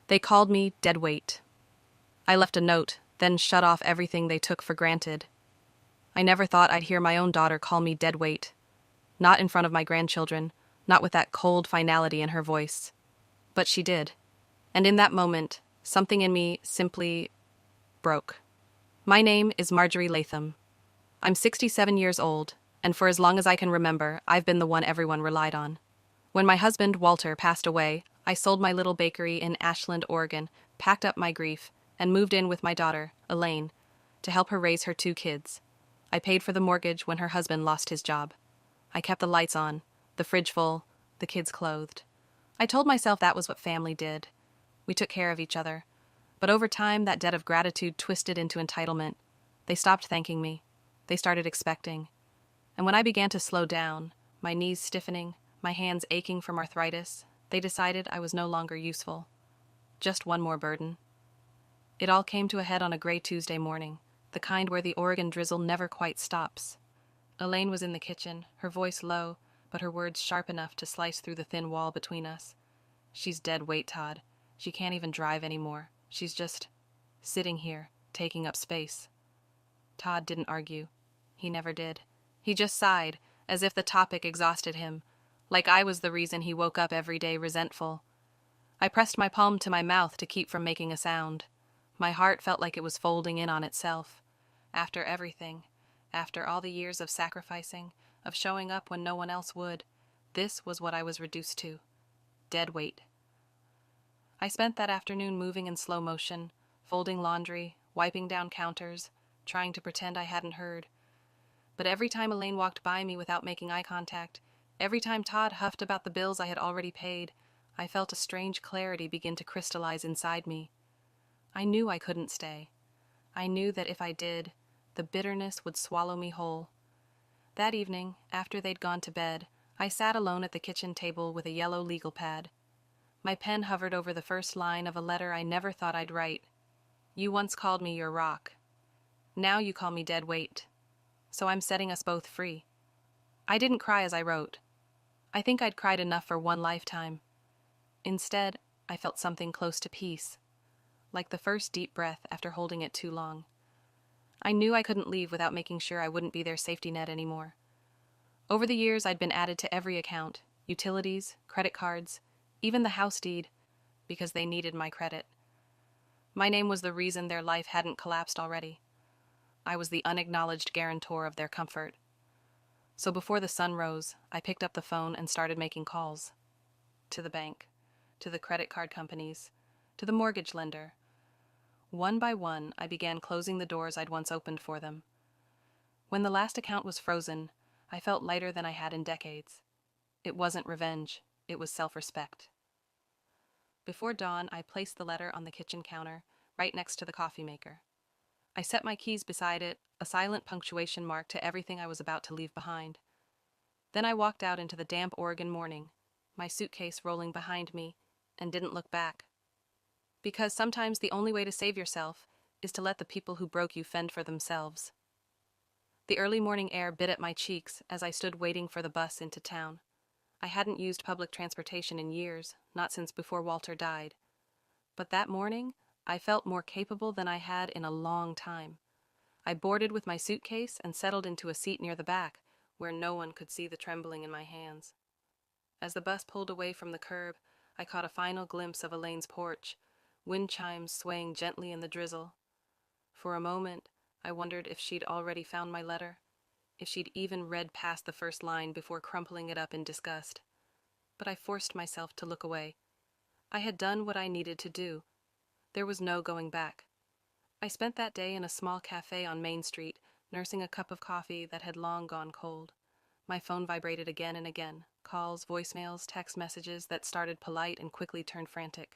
They called me dead weight. I left a note, then shut off everything they took for granted. I never thought I'd hear my own daughter call me dead weight. Not in front of my grandchildren, not with that cold finality in her voice. But she did. And in that moment, something in me simply broke. My name is Marjorie Latham. I'm 67 years old, and for as long as I can remember, I've been the one everyone relied on. When my husband, Walter, passed away, I sold my little bakery in Ashland, Oregon, packed up my grief, and moved in with my daughter, Elaine, to help her raise her 2 kids. I paid for the mortgage when her husband lost his job. I kept the lights on, the fridge full, the kids clothed. I told myself that was what family did. We took care of each other. But over time, that debt of gratitude twisted into entitlement. They stopped thanking me. They started expecting. And when I began to slow down, my knees stiffening, my hands aching from arthritis, they decided I was no longer useful. Just one more burden. It all came to a head on a gray Tuesday morning, the kind where the Oregon drizzle never quite stops. Elaine was in the kitchen, her voice low, but her words sharp enough to slice through the thin wall between us. She's dead weight, Todd. She can't even drive anymore. She's just sitting here, taking up space. Todd didn't argue. He never did. He just sighed, as if the topic exhausted him, like I was the reason he woke up every day resentful. I pressed my palm to my mouth to keep from making a sound. My heart felt like it was folding in on itself. After everything, after all the years of sacrificing, of showing up when no one else would, this was what I was reduced to. Dead weight. I spent that afternoon moving in slow motion, folding laundry, wiping down counters, trying to pretend I hadn't heard. But every time Elaine walked by me without making eye contact, every time Todd huffed about the bills I had already paid, I felt a strange clarity begin to crystallize inside me. I knew I couldn't stay. I knew that if I did, the bitterness would swallow me whole. That evening, after they'd gone to bed, I sat alone at the kitchen table with a yellow legal pad. My pen hovered over the first line of a letter I never thought I'd write. You once called me your rock. Now you call me dead weight. So I'm setting us both free. I didn't cry as I wrote. I think I'd cried enough for one lifetime. Instead, I felt something close to peace, like the first deep breath after holding it too long. I knew I couldn't leave without making sure I wouldn't be their safety net anymore. Over the years, I'd been added to every account, utilities, credit cards, even the house deed, because they needed my credit. My name was the reason their life hadn't collapsed already. I was the unacknowledged guarantor of their comfort. So before the sun rose, I picked up the phone and started making calls. To the bank, to the credit card companies, to the mortgage lender. One by one, I began closing the doors I'd once opened for them. When the last account was frozen, I felt lighter than I had in decades. It wasn't revenge, it was self-respect. Before dawn, I placed the letter on the kitchen counter, right next to the coffee maker. I set my keys beside it, a silent punctuation mark to everything I was about to leave behind. Then I walked out into the damp Oregon morning, my suitcase rolling behind me, and didn't look back. Because sometimes the only way to save yourself is to let the people who broke you fend for themselves. The early morning air bit at my cheeks as I stood waiting for the bus into town. I hadn't used public transportation in years, not since before Walter died. But that morning, I felt more capable than I had in a long time. I boarded with my suitcase and settled into a seat near the back, where no one could see the trembling in my hands. As the bus pulled away from the curb, I caught a final glimpse of Elaine's porch, wind chimes swaying gently in the drizzle. For a moment, I wondered if she'd already found my letter, if she'd even read past the first line before crumpling it up in disgust. But I forced myself to look away. I had done what I needed to do. There was no going back. I spent that day in a small cafe on Main Street, nursing a cup of coffee that had long gone cold. My phone vibrated again and again, calls, voicemails, text messages that started polite and quickly turned frantic.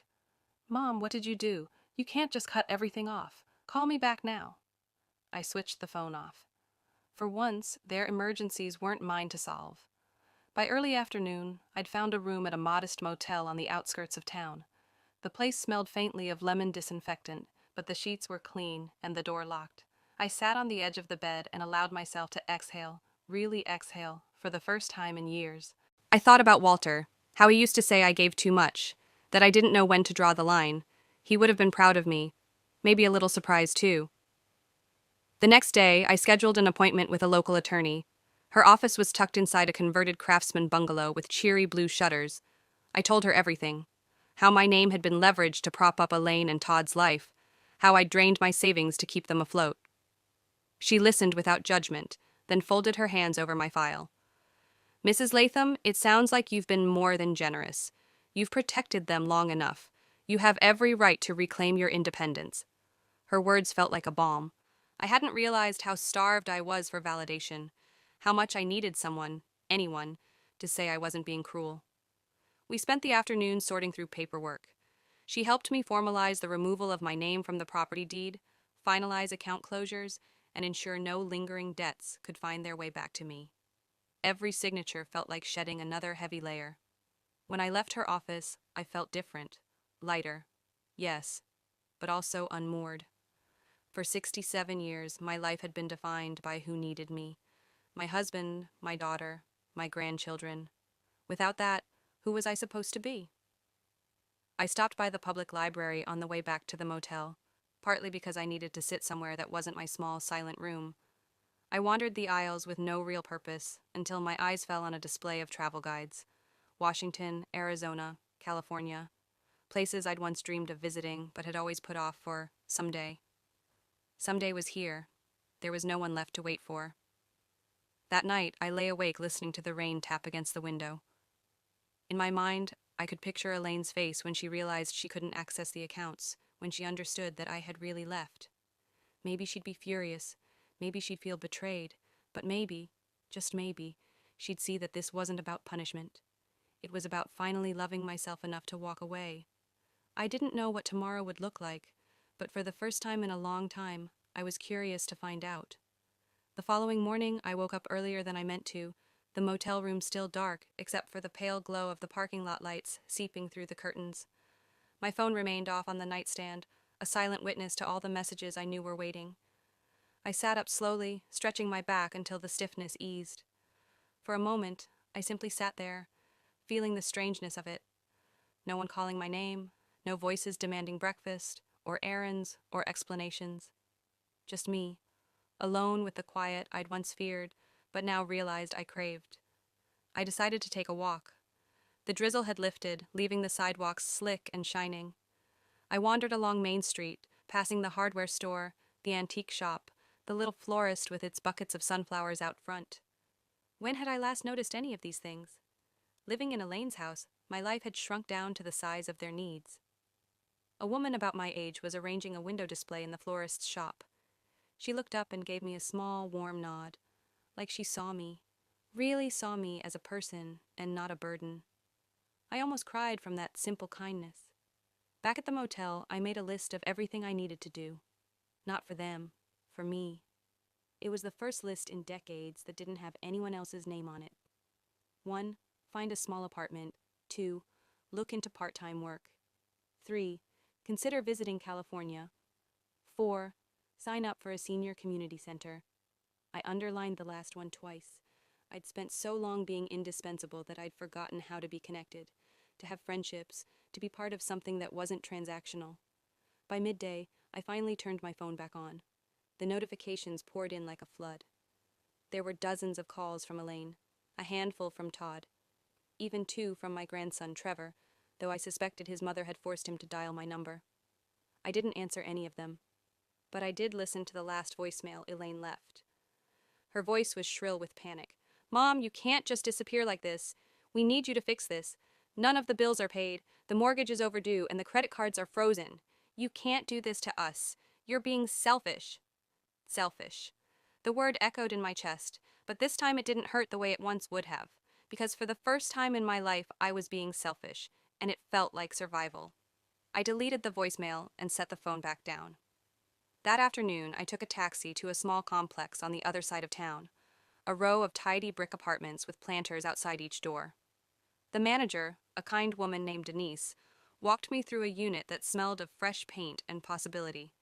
Mom, what did you do? You can't just cut everything off. Call me back now. I switched the phone off. For once, their emergencies weren't mine to solve. By early afternoon, I'd found a room at a modest motel on the outskirts of town. The place smelled faintly of lemon disinfectant, but the sheets were clean and the door locked. I sat on the edge of the bed and allowed myself to exhale, really exhale, for the first time in years. I thought about Walter, how he used to say I gave too much, that I didn't know when to draw the line. He would have been proud of me, maybe a little surprised too. The next day, I scheduled an appointment with a local attorney. Her office was tucked inside a converted craftsman bungalow with cheery blue shutters. I told her everything. How my name had been leveraged to prop up Elaine and Todd's life. How I'd drained my savings to keep them afloat. She listened without judgment, then folded her hands over my file. Mrs. Latham, it sounds like you've been more than generous. You've protected them long enough. You have every right to reclaim your independence. Her words felt like a balm. I hadn't realized how starved I was for validation, how much I needed someone, anyone, to say I wasn't being cruel. We spent the afternoon sorting through paperwork. She helped me formalize the removal of my name from the property deed, finalize account closures, and ensure no lingering debts could find their way back to me. Every signature felt like shedding another heavy layer. When I left her office, I felt different, lighter, yes, but also unmoored. For 67 years, my life had been defined by who needed me. My husband, my daughter, my grandchildren. Without that, who was I supposed to be? I stopped by the public library on the way back to the motel, partly because I needed to sit somewhere that wasn't my small, silent room. I wandered the aisles with no real purpose until my eyes fell on a display of travel guides. Washington, Arizona, California. Places I'd once dreamed of visiting but had always put off for someday. Someday was here. There was no one left to wait for. That night, I lay awake listening to the rain tap against the window. In my mind, I could picture Elaine's face when she realized she couldn't access the accounts, when she understood that I had really left. Maybe she'd be furious, maybe she'd feel betrayed, but maybe, just maybe, she'd see that this wasn't about punishment. It was about finally loving myself enough to walk away. I didn't know what tomorrow would look like, but for the first time in a long time, I was curious to find out. The following morning, I woke up earlier than I meant to, the motel room still dark, except for the pale glow of the parking lot lights seeping through the curtains. My phone remained off on the nightstand, a silent witness to all the messages I knew were waiting. I sat up slowly, stretching my back until the stiffness eased. For a moment, I simply sat there, feeling the strangeness of it. No one calling my name, no voices demanding breakfast, or errands, or explanations. Just me, alone with the quiet I'd once feared, but now realized I craved. I decided to take a walk. The drizzle had lifted, leaving the sidewalks slick and shining. I wandered along Main Street, passing the hardware store, the antique shop, the little florist with its buckets of sunflowers out front. When had I last noticed any of these things? Living in Elaine's house, my life had shrunk down to the size of their needs. A woman about my age was arranging a window display in the florist's shop. She looked up and gave me a small, warm nod, like she saw me, really saw me as a person and not a burden. I almost cried from that simple kindness. Back at the motel, I made a list of everything I needed to do. Not for them, for me. It was the first list in decades that didn't have anyone else's name on it. 1. Find a small apartment. 2. Look into part-time work. 3. Consider visiting California. 4. Sign up for a senior community center. I underlined the last one twice. I'd spent so long being indispensable that I'd forgotten how to be connected, to have friendships, to be part of something that wasn't transactional. By midday, I finally turned my phone back on. The notifications poured in like a flood. There were dozens of calls from Elaine, a handful from Todd, even 2 from my grandson Trevor, though I suspected his mother had forced him to dial my number. I didn't answer any of them, but I did listen to the last voicemail Elaine left. Her voice was shrill with panic. "Mom, you can't just disappear like this. We need you to fix this. None of the bills are paid, the mortgage is overdue, and the credit cards are frozen. You can't do this to us. You're being selfish." Selfish. The word echoed in my chest, but this time it didn't hurt the way it once would have, because for the first time in my life I was being selfish, and it felt like survival. I deleted the voicemail and set the phone back down. That afternoon, I took a taxi to a small complex on the other side of town, a row of tidy brick apartments with planters outside each door. The manager, a kind woman named Denise, walked me through a unit that smelled of fresh paint and possibility.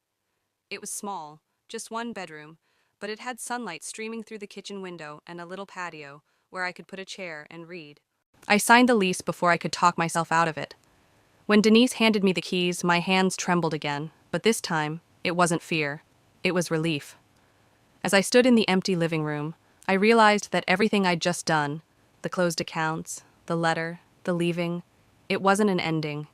It was small, just 1 bedroom, but it had sunlight streaming through the kitchen window and a little patio where I could put a chair and read. I signed the lease before I could talk myself out of it. When Denise handed me the keys, my hands trembled again, but this time, it wasn't fear. It was relief. As I stood in the empty living room, I realized that everything I'd just done, the closed accounts, the letter, the leaving, it wasn't an ending.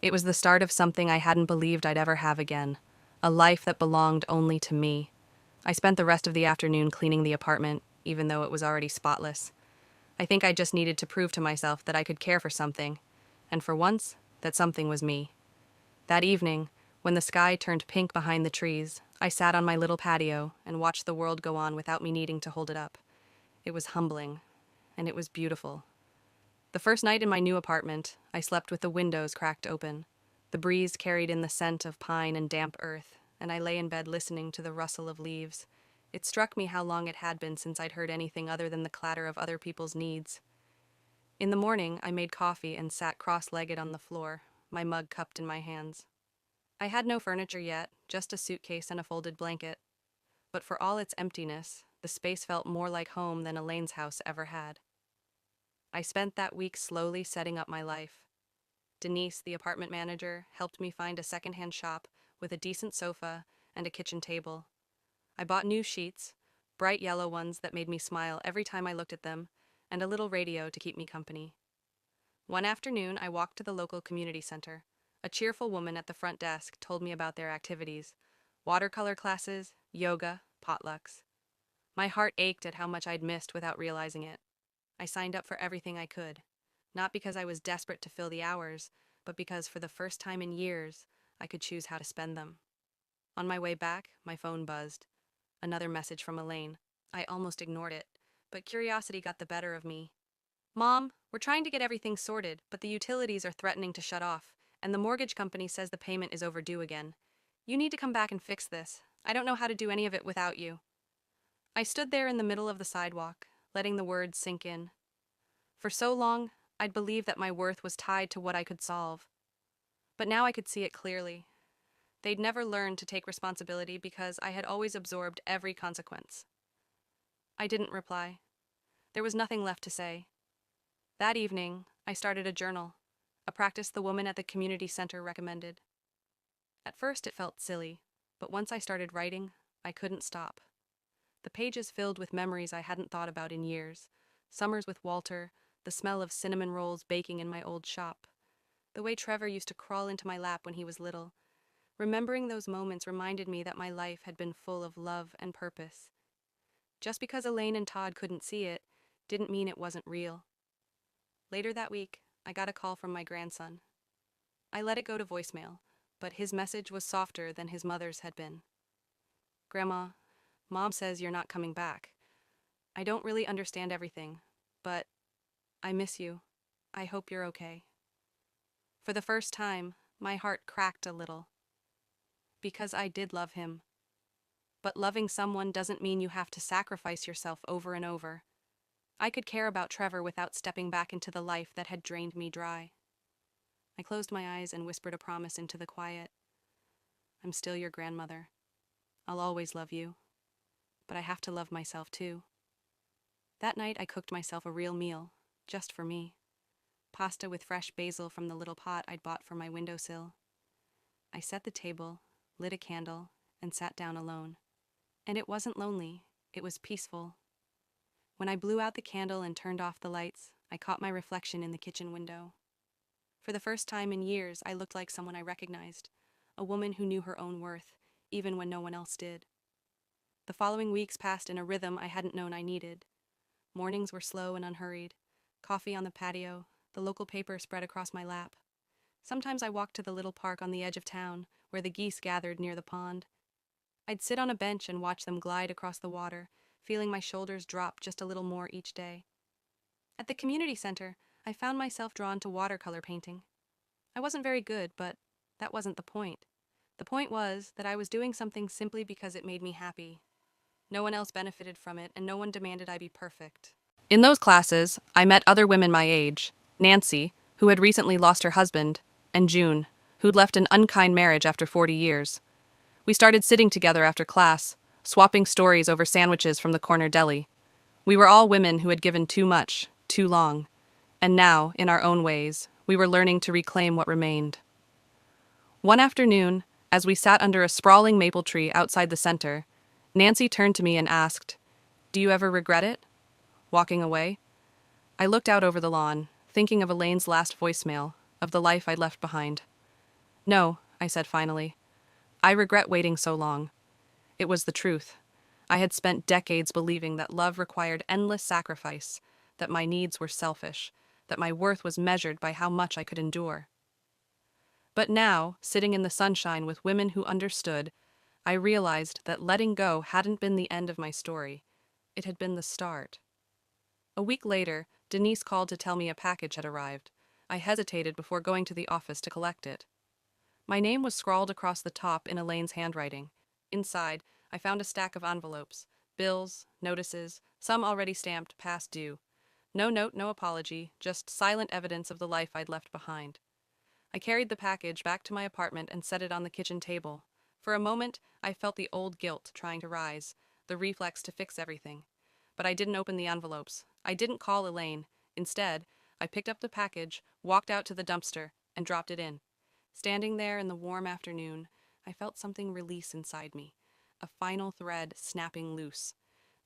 It was the start of something I hadn't believed I'd ever have again, a life that belonged only to me. I spent the rest of the afternoon cleaning the apartment, even though it was already spotless. I think I just needed to prove to myself that I could care for something, and for once, that something was me. That evening, when the sky turned pink behind the trees, I sat on my little patio and watched the world go on without me needing to hold it up. It was humbling, and it was beautiful. The first night in my new apartment, I slept with the windows cracked open. The breeze carried in the scent of pine and damp earth, and I lay in bed listening to the rustle of leaves. It struck me how long it had been since I'd heard anything other than the clatter of other people's needs. In the morning, I made coffee and sat cross-legged on the floor, my mug cupped in my hands. I had no furniture yet, just a suitcase and a folded blanket. But for all its emptiness, the space felt more like home than Elaine's house ever had. I spent that week slowly setting up my life. Denise, the apartment manager, helped me find a secondhand shop with a decent sofa and a kitchen table. I bought new sheets, bright yellow ones that made me smile every time I looked at them, and a little radio to keep me company. One afternoon, I walked to the local community center. A cheerful woman at the front desk told me about their activities: watercolor classes, yoga, potlucks. My heart ached at how much I'd missed without realizing it. I signed up for everything I could, not because I was desperate to fill the hours, but because for the first time in years, I could choose how to spend them. On my way back, my phone buzzed. Another message from Elaine. I almost ignored it, but curiosity got the better of me. "Mom, we're trying to get everything sorted, but the utilities are threatening to shut off, and the mortgage company says the payment is overdue again. You need to come back and fix this. I don't know how to do any of it without you." I stood there in the middle of the sidewalk, letting the words sink in. For so long, I'd believed that my worth was tied to what I could solve. But now I could see it clearly. They'd never learned to take responsibility because I had always absorbed every consequence. I didn't reply. There was nothing left to say. That evening, I started a journal, a practice the woman at the community center recommended. At first it felt silly, but once I started writing, I couldn't stop. The pages filled with memories I hadn't thought about in years. Summers with Walter, the smell of cinnamon rolls baking in my old shop, the way Trevor used to crawl into my lap when he was little. Remembering those moments reminded me that my life had been full of love and purpose. Just because Elaine and Todd couldn't see it, didn't mean it wasn't real. Later that week, I got a call from my grandson. I let it go to voicemail, but his message was softer than his mother's had been. "Grandma, Mom says you're not coming back. I don't really understand everything, but I miss you. I hope you're okay." For the first time, my heart cracked a little. Because I did love him. But loving someone doesn't mean you have to sacrifice yourself over and over. I could care about Trevor without stepping back into the life that had drained me dry. I closed my eyes and whispered a promise into the quiet. "I'm still your grandmother. I'll always love you. But I have to love myself too." That night I cooked myself a real meal, just for me. Pasta with fresh basil from the little pot I'd bought for my windowsill. I set the table, lit a candle, and sat down alone. And it wasn't lonely, it was peaceful. When I blew out the candle and turned off the lights, I caught my reflection in the kitchen window. For the first time in years, I looked like someone I recognized, a woman who knew her own worth, even when no one else did. The following weeks passed in a rhythm I hadn't known I needed. Mornings were slow and unhurried. Coffee on the patio, the local paper spread across my lap. Sometimes I walked to the little park on the edge of town, where the geese gathered near the pond. I'd sit on a bench and watch them glide across the water, feeling my shoulders drop just a little more each day. At the community center, I found myself drawn to watercolor painting. I wasn't very good, but that wasn't the point. The point was that I was doing something simply because it made me happy. No one else benefited from it, and no one demanded I be perfect. In those classes, I met other women my age: Nancy, who had recently lost her husband, and June, who'd left an unkind marriage after 40 years. We started sitting together after class, swapping stories over sandwiches from the corner deli. We were all women who had given too much, too long. And now, in our own ways, we were learning to reclaim what remained. One afternoon, as we sat under a sprawling maple tree outside the center, Nancy turned to me and asked, "Do you ever regret it? Walking away?" I looked out over the lawn, thinking of Elaine's last voicemail, of the life I'd left behind. "No," I said finally. "I regret waiting so long." It was the truth. I had spent decades believing that love required endless sacrifice, that my needs were selfish, that my worth was measured by how much I could endure. But now, sitting in the sunshine with women who understood, I realized that letting go hadn't been the end of my story. It had been the start. A week later, Denise called to tell me a package had arrived. I hesitated before going to the office to collect it. My name was scrawled across the top in Elaine's handwriting. Inside, I found a stack of envelopes, bills, notices, some already stamped past due. No note, no apology, just silent evidence of the life I'd left behind. I carried the package back to my apartment and set it on the kitchen table. For a moment, I felt the old guilt trying to rise, the reflex to fix everything. But I didn't open the envelopes. I didn't call Elaine. Instead, I picked up the package, walked out to the dumpster, and dropped it in. Standing there in the warm afternoon, I felt something release inside me, a final thread snapping loose.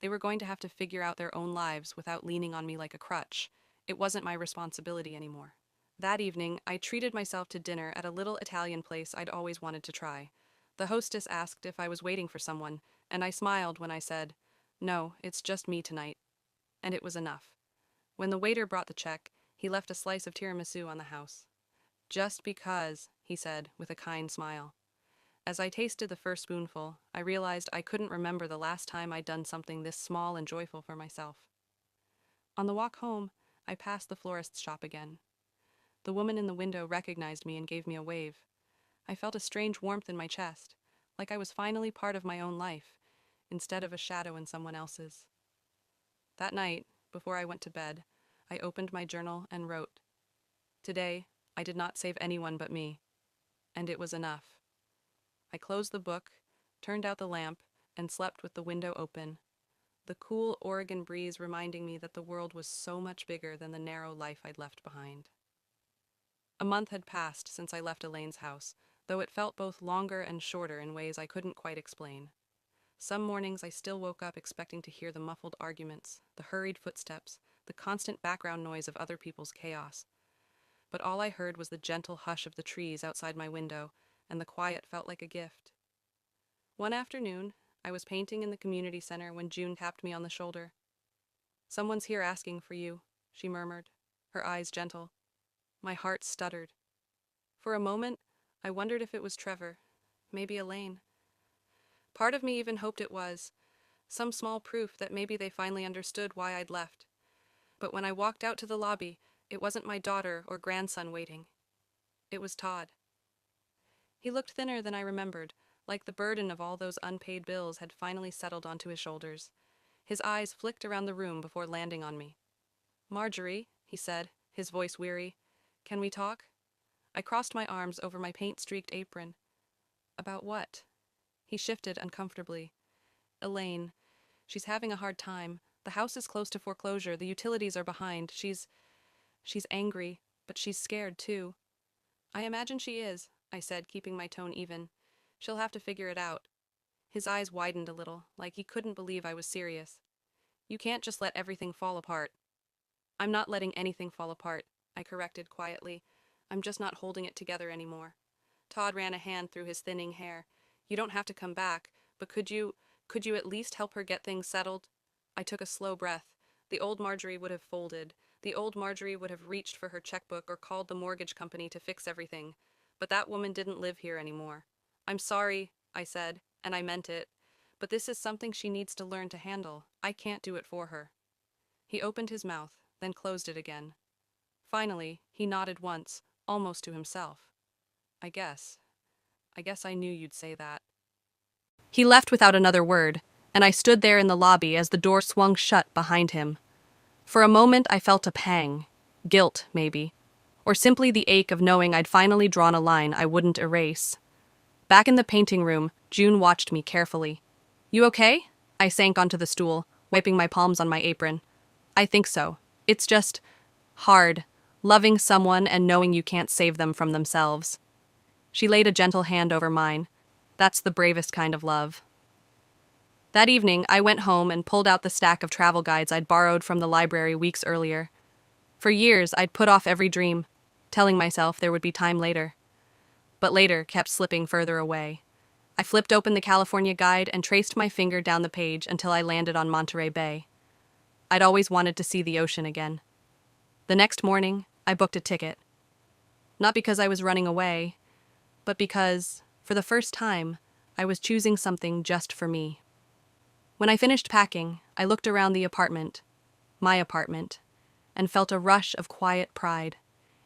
They were going to have to figure out their own lives without leaning on me like a crutch. It wasn't my responsibility anymore. That evening, I treated myself to dinner at a little Italian place I'd always wanted to try. The hostess asked if I was waiting for someone, and I smiled when I said, "No, it's just me tonight." And it was enough. When the waiter brought the check, he left a slice of tiramisu on the house. "Just because," he said, with a kind smile. As I tasted the first spoonful, I realized I couldn't remember the last time I'd done something this small and joyful for myself. On the walk home, I passed the florist's shop again. The woman in the window recognized me and gave me a wave. I felt a strange warmth in my chest, like I was finally part of my own life, instead of a shadow in someone else's. That night, before I went to bed, I opened my journal and wrote, "Today, I did not save anyone but me, and it was enough." I closed the book, turned out the lamp, and slept with the window open, the cool Oregon breeze reminding me that the world was so much bigger than the narrow life I'd left behind. A month had passed since I left Elaine's house, though it felt both longer and shorter in ways I couldn't quite explain. Some mornings I still woke up expecting to hear the muffled arguments, the hurried footsteps, the constant background noise of other people's chaos. But all I heard was the gentle hush of the trees outside my window, and the quiet felt like a gift. One afternoon, I was painting in the community center when June tapped me on the shoulder. "Someone's here asking for you," she murmured, her eyes gentle. My heart stuttered. For a moment, I wondered if it was Trevor, maybe Elaine. Part of me even hoped it was, some small proof that maybe they finally understood why I'd left. But when I walked out to the lobby, it wasn't my daughter or grandson waiting. It was Todd. He looked thinner than I remembered, like the burden of all those unpaid bills had finally settled onto his shoulders. His eyes flicked around the room before landing on me. "Marjorie," he said, his voice weary, "can we talk?" I crossed my arms over my paint-streaked apron. "About what?" He shifted uncomfortably. "Elaine. She's having a hard time. The house is close to foreclosure. The utilities are behind. She's angry, but she's scared, too." "I imagine she is," I said, keeping my tone even. "She'll have to figure it out." His eyes widened a little, like he couldn't believe I was serious. "You can't just let everything fall apart." "I'm not letting anything fall apart," I corrected quietly. "I'm just not holding it together anymore." Todd ran a hand through his thinning hair. "You don't have to come back, but could you at least help her get things settled?" I took a slow breath. The old Marjorie would have folded. The old Marjorie would have reached for her checkbook or called the mortgage company to fix everything. But that woman didn't live here anymore. "I'm sorry," I said, and I meant it. "But this is something she needs to learn to handle. I can't do it for her." He opened his mouth, then closed it again. Finally, he nodded once, almost to himself. I guess I knew you'd say that." He left without another word, and I stood there in the lobby as the door swung shut behind him. For a moment I felt a pang. Guilt, maybe. Or simply the ache of knowing I'd finally drawn a line I wouldn't erase. Back in the painting room, June watched me carefully. "You okay?" I sank onto the stool, wiping my palms on my apron. "I think so. It's just hard. Loving someone and knowing you can't save them from themselves. She laid a gentle hand over mine. That's the bravest kind of love. That evening, I went home and pulled out the stack of travel guides I'd borrowed from the library weeks earlier. For years, I'd put off every dream, telling myself there would be time later. But later kept slipping further away. I flipped open the California guide and traced my finger down the page until I landed on Monterey Bay. I'd always wanted to see the ocean again. The next morning, I booked a ticket. Not because I was running away, but because, for the first time, I was choosing something just for me. When I finished packing, I looked around the apartment, my apartment, and felt a rush of quiet pride.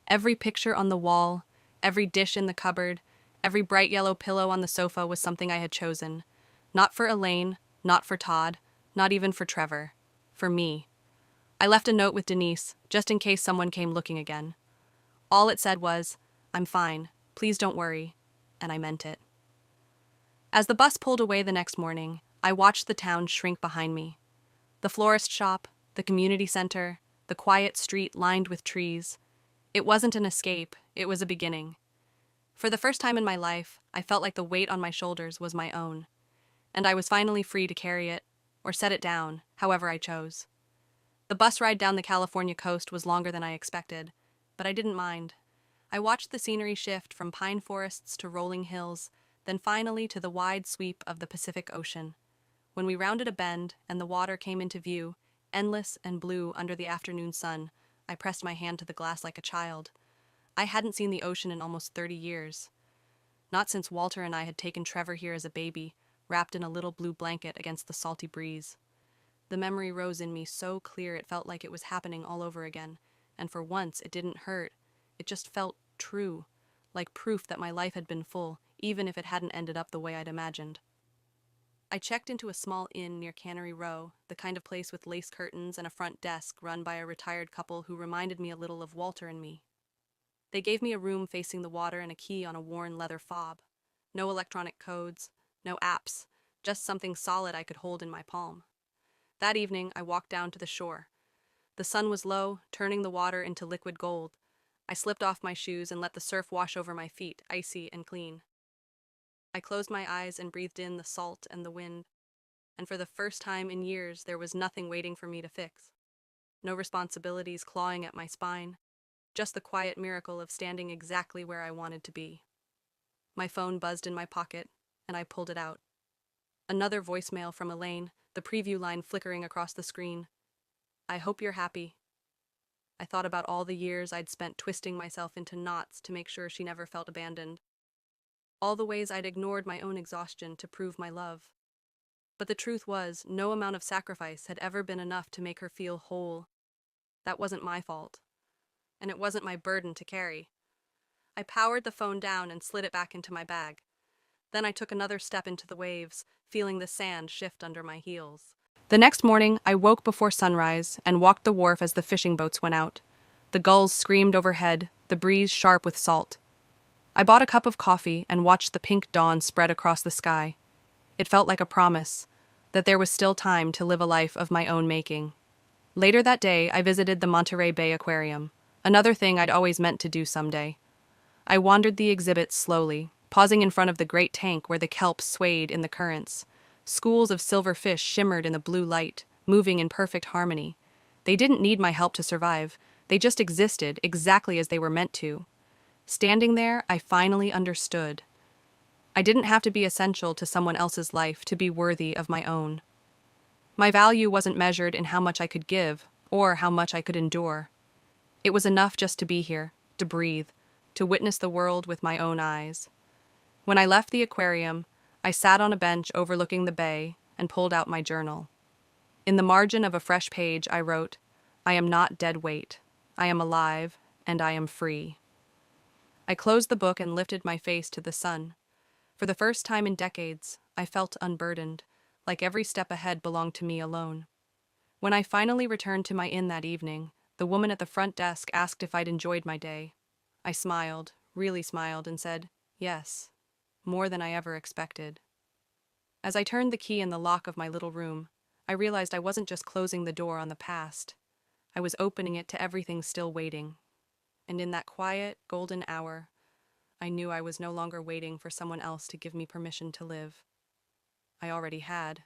Every picture on the wall, every dish in the cupboard, every bright yellow pillow on the sofa was something I had chosen. Not for Elaine, not for Todd, not even for Trevor. For me. I left a note with Denise, just in case someone came looking again. All it said was, "I'm fine, please don't worry," and I meant it. As the bus pulled away the next morning, I watched the town shrink behind me. The florist shop, the community center, the quiet street lined with trees. It wasn't an escape, it was a beginning. For the first time in my life, I felt like the weight on my shoulders was my own, and I was finally free to carry it, or set it down, however I chose. The bus ride down the California coast was longer than I expected, but I didn't mind. I watched the scenery shift from pine forests to rolling hills, then finally to the wide sweep of the Pacific Ocean. When we rounded a bend and the water came into view, endless and blue under the afternoon sun, I pressed my hand to the glass like a child. I hadn't seen the ocean in almost 30 years. Not since Walter and I had taken Trevor here as a baby, wrapped in a little blue blanket against the salty breeze. The memory rose in me so clear it felt like it was happening all over again, and for once it didn't hurt. It just felt true, like proof that my life had been full, even if it hadn't ended up the way I'd imagined. I checked into a small inn near Cannery Row, the kind of place with lace curtains and a front desk run by a retired couple who reminded me a little of Walter and me. They gave me a room facing the water and a key on a worn leather fob. No electronic codes, no apps, just something solid I could hold in my palm. That evening, I walked down to the shore. The sun was low, turning the water into liquid gold. I slipped off my shoes and let the surf wash over my feet, icy and clean. I closed my eyes and breathed in the salt and the wind, and for the first time in years there was nothing waiting for me to fix. No responsibilities clawing at my spine, just the quiet miracle of standing exactly where I wanted to be. My phone buzzed in my pocket, and I pulled it out. Another voicemail from Elaine, the preview line flickering across the screen. "I hope you're happy." I thought about all the years I'd spent twisting myself into knots to make sure she never felt abandoned. All the ways I'd ignored my own exhaustion to prove my love. But the truth was, no amount of sacrifice had ever been enough to make her feel whole. That wasn't my fault. And it wasn't my burden to carry. I powered the phone down and slid it back into my bag. Then I took another step into the waves, feeling the sand shift under my heels. The next morning, I woke before sunrise and walked the wharf as the fishing boats went out. The gulls screamed overhead, the breeze sharp with salt. I bought a cup of coffee and watched the pink dawn spread across the sky. It felt like a promise, that there was still time to live a life of my own making. Later that day, I visited the Monterey Bay Aquarium, another thing I'd always meant to do someday. I wandered the exhibits slowly, pausing in front of the great tank where the kelp swayed in the currents. Schools of silver fish shimmered in the blue light, moving in perfect harmony. They didn't need my help to survive, they just existed exactly as they were meant to. Standing there, I finally understood. I didn't have to be essential to someone else's life to be worthy of my own. My value wasn't measured in how much I could give, or how much I could endure. It was enough just to be here, to breathe, to witness the world with my own eyes. When I left the aquarium, I sat on a bench overlooking the bay and pulled out my journal. In the margin of a fresh page, I wrote, "I am not dead weight. I am alive, and I am free." I closed the book and lifted my face to the sun. For the first time in decades, I felt unburdened, like every step ahead belonged to me alone. When I finally returned to my inn that evening, the woman at the front desk asked if I'd enjoyed my day. I smiled, really smiled, and said, "Yes, more than I ever expected." As I turned the key in the lock of my little room, I realized I wasn't just closing the door on the past. I was opening it to everything still waiting. And in that quiet, golden hour, I knew I was no longer waiting for someone else to give me permission to live. I already had.